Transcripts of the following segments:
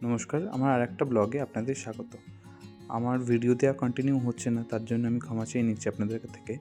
নমস্কার, আমার আরেকটা ব্লগে আপনাদের স্বাগত। আমার ভিডিও দেওয়া কন্টিনিউ হচ্ছে না, তার জন্য আমি ক্ষমা চেয়ে নিচ্ছি আপনাদের থেকে।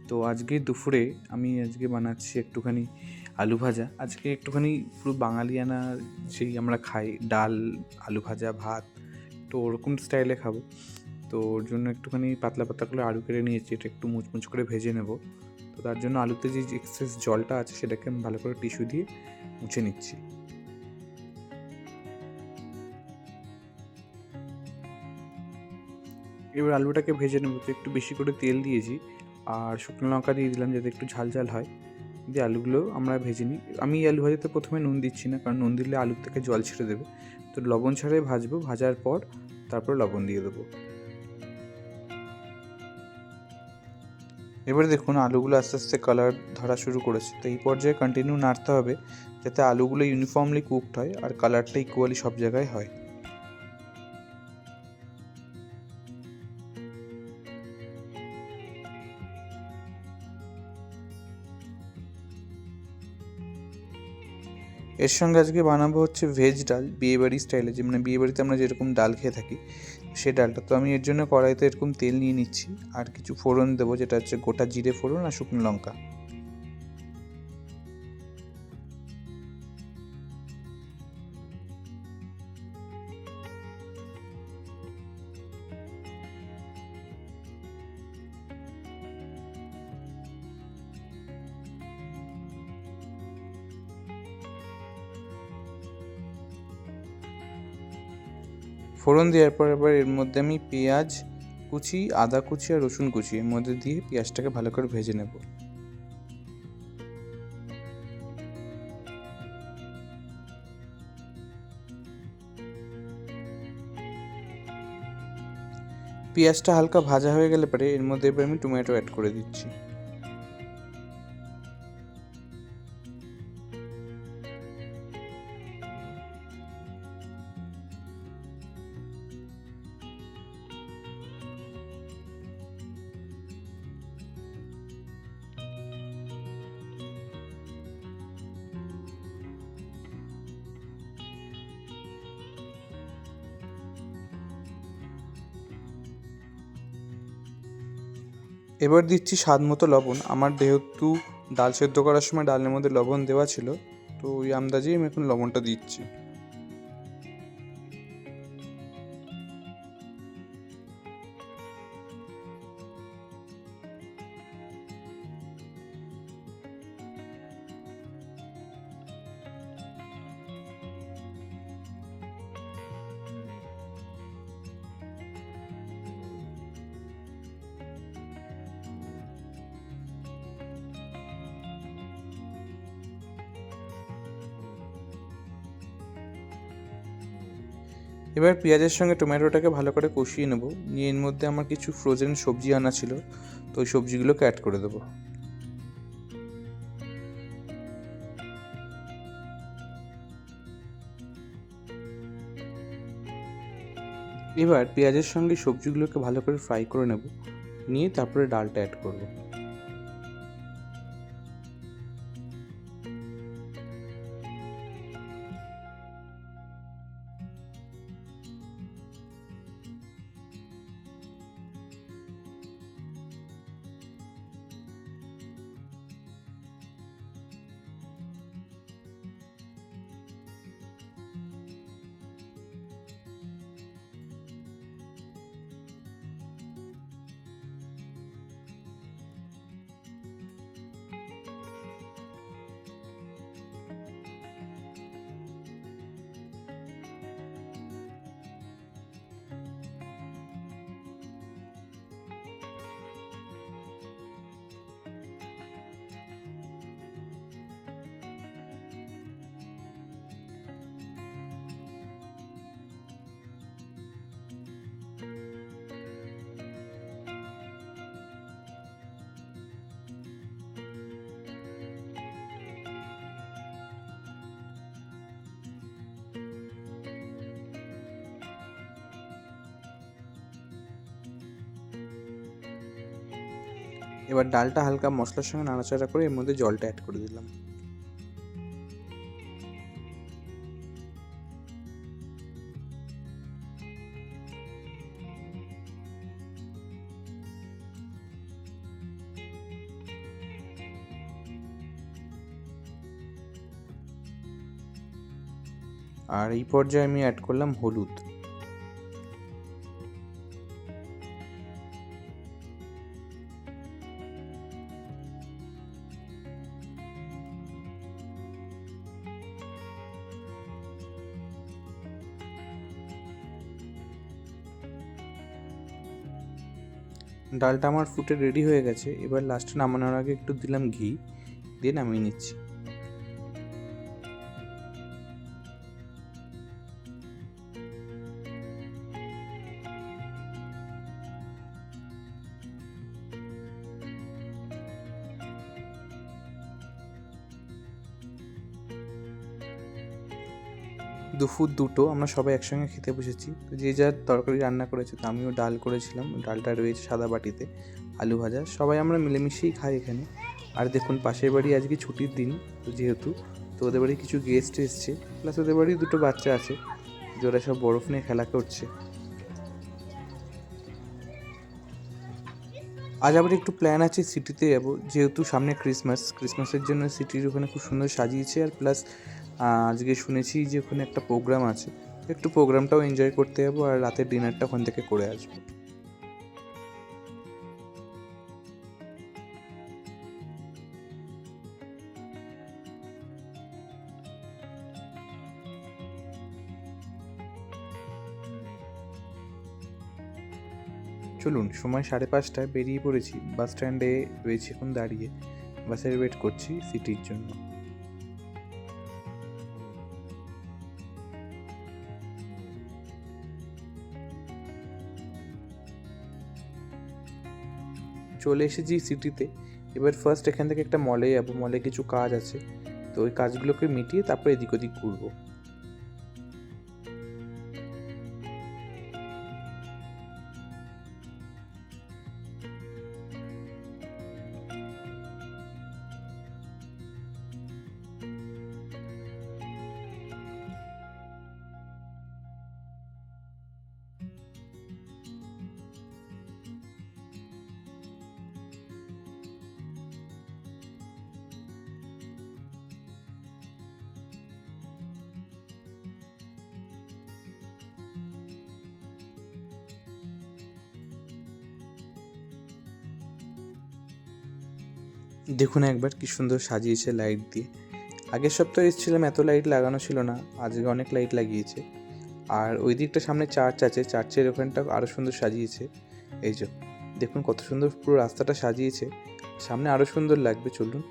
তো আজকে দুপুরে আমি বানাচ্ছি একটুখানি আলু ভাজা। আজকে একটুখানি পুরো বাঙালিয়ানা যেই আমরা খাই, ডাল, আলু ভাজা, ভাত, তো ওরকম স্টাইলে খাবো। তো ওর জন্য একটুখানি পাতলা পাতলা করে আলু কেটে নিয়েছি, এটা একটু মুচমুচ করে ভেজে নেব। তো তার জন্য আলুতে যে এক্সেস জলটা আছে সেটাকে আমি ভালো করে টিস্যু দিয়ে মুছে নিচ্ছি। এবার আলুটাকে ভেজে নেব। তো একটু বেশি করে তেল দিয়েছি আর শুকনো লঙ্কা দিয়ে দিলাম যাতে একটু ঝাল ঝাল হয়। দিয়ে আলুগুলো আমরা ভেজে নিই। আমি এই আলু ভাজাতে প্রথমে নুন দিচ্ছি না, কারণ নুন দিলে আলুর থেকে জল ছেড়ে দেবে। তো লবণ ছাড়াই ভাজবো, ভাজার পর তারপর লবণ দিয়ে দেবো। এবারে দেখুন আলুগুলো আস্তে আস্তে কালার ধরা শুরু করেছে। তো এই পর্যায়ে কন্টিনিউ নাড়তে হবে যাতে আলুগুলো ইউনিফর্মলি কুকড হয় আর কালারটা ইকুয়ালি সব জায়গায় হয়। এর সঙ্গে আজকে বানাবো হচ্ছে ভেজ ডাল, বিয়েবাড়ি স্টাইলে, যে মানে বিয়েবাড়িতে আমরা যেরকম ডাল খেয়ে থাকি সে ডালটা। তো আমি এর জন্য কড়াইতে এরকম তেল নিয়ে নিচ্ছি আর কিছু ফোড়ন দেবো, যেটা হচ্ছে গোটা জিরে ফোড়ন আর শুকনো লঙ্কা। ফোড়ন দেওয়ার পর এবার এর মধ্যে আমি পেঁয়াজ কুচি, আদা কুচি আর রসুন কুচি এর মধ্যে দিয়ে পেঁয়াজটাকে ভালো করে ভেজে নেব। পেঁয়াজটা হালকা ভাজা হয়ে গেলে পরে এর মধ্যে এবার আমি টমেটো অ্যাড করে দিচ্ছি। এবার দিচ্ছি স্বাদ মতো লবণ। আমার যেহেতু ডাল সেদ্ধ করার সময় ডালের মধ্যে লবণ দেওয়া ছিল, তো ওই আন্দাজেই আমি এখন লবণটা দিচ্ছি। এবার পেঁয়াজের সঙ্গে টমেটোটাকে ভালো করে কষিয়ে নেব। নিয়ে এর মধ্যে আমার কিছু ফ্রোজেন সবজি আনা ছিল, তো ওই সবজিগুলোকে অ্যাড করে দেবো। এবার পেঁয়াজের সঙ্গে সবজিগুলোকে ভালো করে ফ্রাই করে নেব, নিয়ে তারপরে ডালটা অ্যাড করব। এবার ডালটা হালকা মশলার সঙ্গে নাড়াচাড়া করে এর মধ্যে জলটা অ্যাড করে দিলাম। আর এই পর্যায়ে আমি অ্যাড করলাম হলুদ। ডালটা আমার ফুটে রেডি হয়ে গেছে। এবার লাস্টে নামানোর আগে একটু দিলাম ঘি, দিয়ে নামিয়ে নিচ্ছি। দুপুর 2টো আমরা সবাই একসঙ্গে খেতে বসেছি। তো যে যার তরকারি রান্না করেছে, তো আমিও ডাল করেছিলাম, ডালটা রয়েছে সাদা বাটিতে, আলু ভাজা, সবাই আমরা মিলেমিশেই খাই এখানে। আর দেখুন পাশের বাড়ি আজকে ছুটির দিন, তো যেহেতু তো ওদের বাড়ি কিছু গেস্ট এসছে, প্লাস ওদের বাড়ি 2টো বাচ্চা আছে, যে ওরা সব বরফ নিয়ে খেলা করছে। আজ আবার একটু প্ল্যান আছে, সিটিতে যাবো, যেহেতু সামনে ক্রিসমাসের জন্য সিটির ওখানে খুব সুন্দর সাজিয়েছে। আর প্লাস আজকে শুনেছি যে ওখানে একটা প্রোগ্রাম আছে, একটু প্রোগ্রামটাও এনজয় করতে যাবো, আর রাতের ডিনারটা ওখান থেকে করে আসবো। চলুন, সময় 5:30, বেরিয়ে পড়েছি। বাস স্ট্যান্ডে রয়েছি এখন দাঁড়িয়ে, বাসের ওয়েট করছি সিটির জন্য। চলে এসেছি সিটিতে। এবার ফার্স্ট এখান থেকে একটা মলে যাবো, মলে কিছু কাজ আছে, তো ওই কাজগুলোকে মিটিয়ে তারপর এদিক ওদিক ঘুরবো। দেখুন একবার কি সুন্দর সাজিয়েছে লাইট দিয়ে। আগের সপ্তাহে এসেছিলাম, এত লাইট লাগানো ছিল না, আজকে অনেক লাইট লাগিয়েছে। আর ওই দিকটা সামনে চার্চ আছে, চার্চের ওখানটা আরও সুন্দর সাজিয়েছে। এই যে দেখুন কত সুন্দর পুরো রাস্তাটা সাজিয়েছে, সামনে আরও সুন্দর লাগবে। চলুন।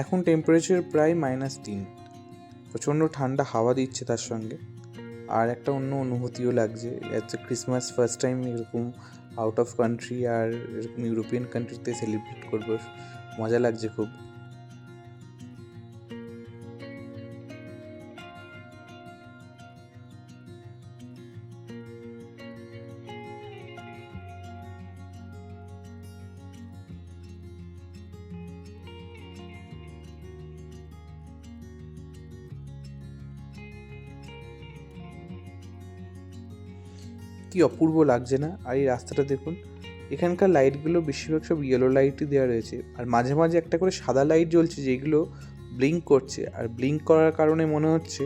এখন টেম্পারেচার প্রায় -3, প্রচণ্ড ঠান্ডা হাওয়া দিচ্ছে তার সঙ্গে। আর একটা অন্য অনুভূতিও লাগছে, হচ্ছে ক্রিসমাস ফার্স্ট টাইম এরকম আউট অফ কান্ট্রি আর এরকম ইউরোপিয়ান কান্ট্রিতে সেলিব্রেট করবো, মজা লাগছে খুব। কি অপূর্ব লাগছে না? আর এই রাস্তাটা দেখুন, এখানকার লাইটগুলো বেশিরভাগ সব ইয়েলো লাইটই দেওয়া রয়েছে, আর মাঝে মাঝে একটা করে সাদা লাইট জ্বলছে যেগুলো ব্লিঙ্ক করছে, আর ব্লিঙ্ক করার কারণে মনে হচ্ছে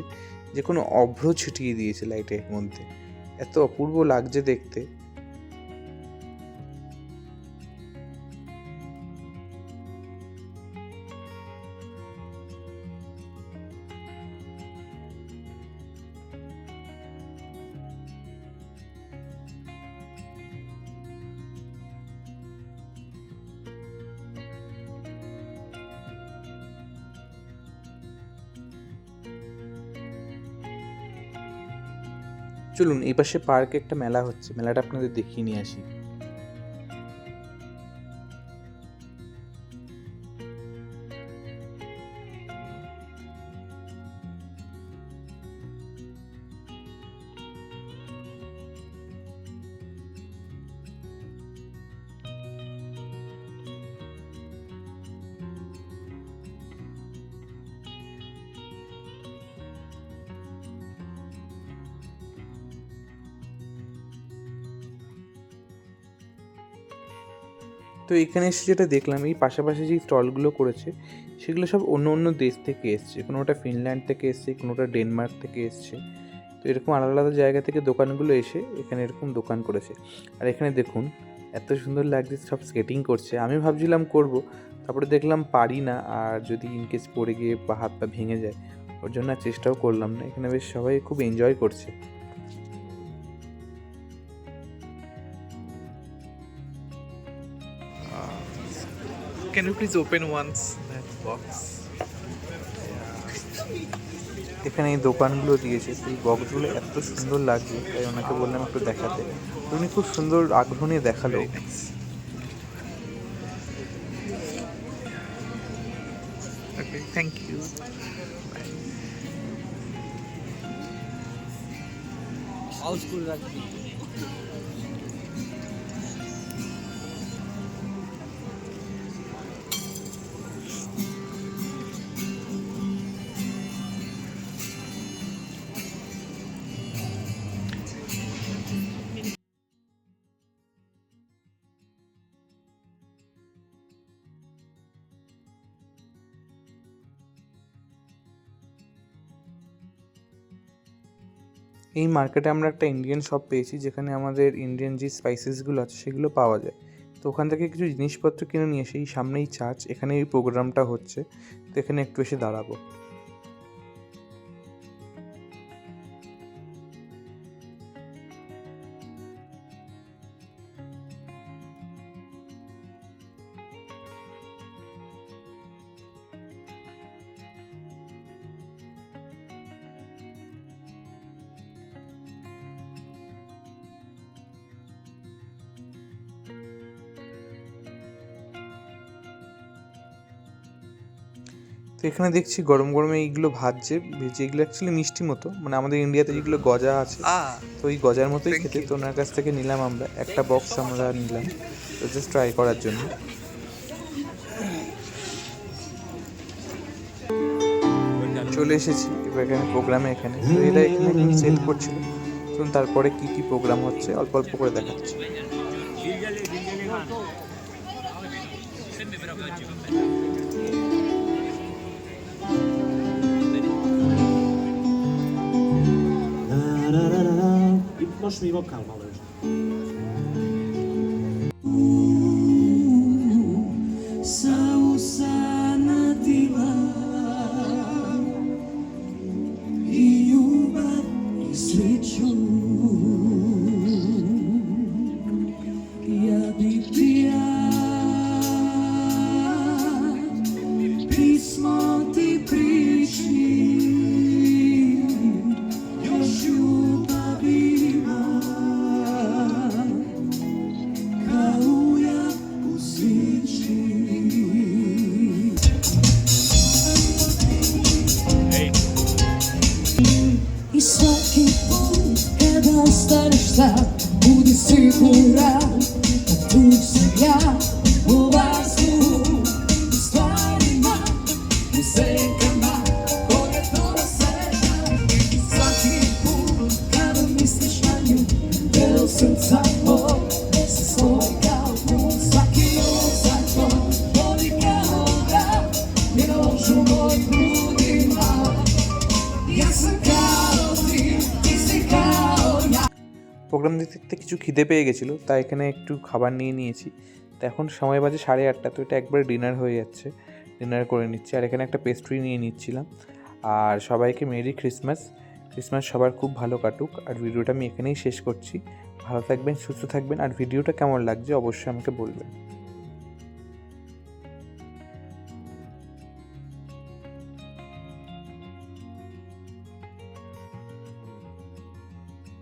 যে কোনো অভ্র ছিটিয়ে দিয়েছে লাইটের মধ্যে। এত অপূর্ব লাগছে দেখতে। চলুন, এই পাশে পার্কে একটা মেলা হচ্ছে, মেলাটা আপনাদের দেখিয়ে নিয়ে আসি। এখানে এসে যেটা দেখলাম, এই পাশাপাশি যেই স্টলগুলো করেছে সেগুলো সব অন্য অন্য দেশ থেকে এসছে। কোনোটা ফিনল্যান্ড থেকে এসছে, কোনোটা ডেনমার্ক থেকে এসছে। তো এরকম আলাদা আলাদা জায়গা থেকে দোকানগুলো এসে এখানে এরকম দোকান করেছে। আর এখানে দেখুন এত সুন্দর লাগছে, সব স্কেটিং করছে। আমি ভাবছিলাম করব, তারপরে দেখলাম পারি না, আর যদি ইনকেস পড়ে গিয়ে হাত পা ভেঙে যায়, ওর জন্য আর চেষ্টাও করলাম না। এখানে বেশ সবাই খুব এনজয় করছে। Can you please open once that box? এখানে এই দোকানগুলো দিয়েছে, এই বক্সগুলো এত সুন্দর লাগছে, তাই ওনাকে বললাম একটু দেখাতে। উনি খুব সুন্দর আগ্রহ নিয়ে দেখালো। Very nice. Okay, thank you. Housefull rugby. এই মার্কেটে আমরা একটা ইন্ডিয়ান শপ পেয়েছি, যেখানে আমাদের ইন্ডিয়ান যে স্পাইসেসগুলো আছে সেগুলো পাওয়া যায়। তো ওখান থেকে কিছু জিনিসপত্র কিনে নিয়ে এসে এই সামনেই চার্চ, এখানে এই প্রোগ্রামটা হচ্ছে, তো এখানে একটু এসে দাঁড়াবো। তো এখানে দেখছি গরম গরমে এইগুলো ভাজছে, যেগুলো অ্যাকচুয়ালি মিষ্টি মতো, মানে আমাদের ইন্ডিয়াতে যেগুলো গজা আছে, তো ওই গজার মতোই খেতে। তো ওনার কাছ থেকে নিলাম আমরা একটা বক্স, আমরা নিলাম তো জাস্ট ট্রাই করার জন্য। চলে এসেছি এবার এখানে প্রোগ্রামে, এখানে তো এরা এখানে সেল করছিল। তো তারপরে কি কি প্রোগ্রাম হচ্ছে অল্প অল্প করে দেখাচ্ছি। E push me vocal, Maluco. E só quem é estar pude segurar a tudo chegar o vazio estarina e sem camar por toda seja só quem cada misto estranho pelo seu sabor se sou legal só que eu saio pode carregar e não juro de mal e essa programme দেখতে দেখতে কিছু খিদে পেয়ে গেছিলো, তাই এখানে একটু খাবার নিয়ে নিয়েছি। তো এখন সময় বাজে 8:30, তো এটা একবারে ডিনার হয়ে যাচ্ছে, ডিনার করে নিচ্ছি। আর এখানে একটা পেস্ট্রি নিয়ে নিচ্ছিলাম। আর সবাইকে মেরি ক্রিসমাস, ক্রিসমাস সবার খুব ভালো কাটুক। আর ভিডিওটা আমি এখানেই শেষ করছি। ভালো থাকবেন, সুস্থ থাকবেন। আর ভিডিওটা কেমন লাগছে অবশ্যই আমাকে বলবেন।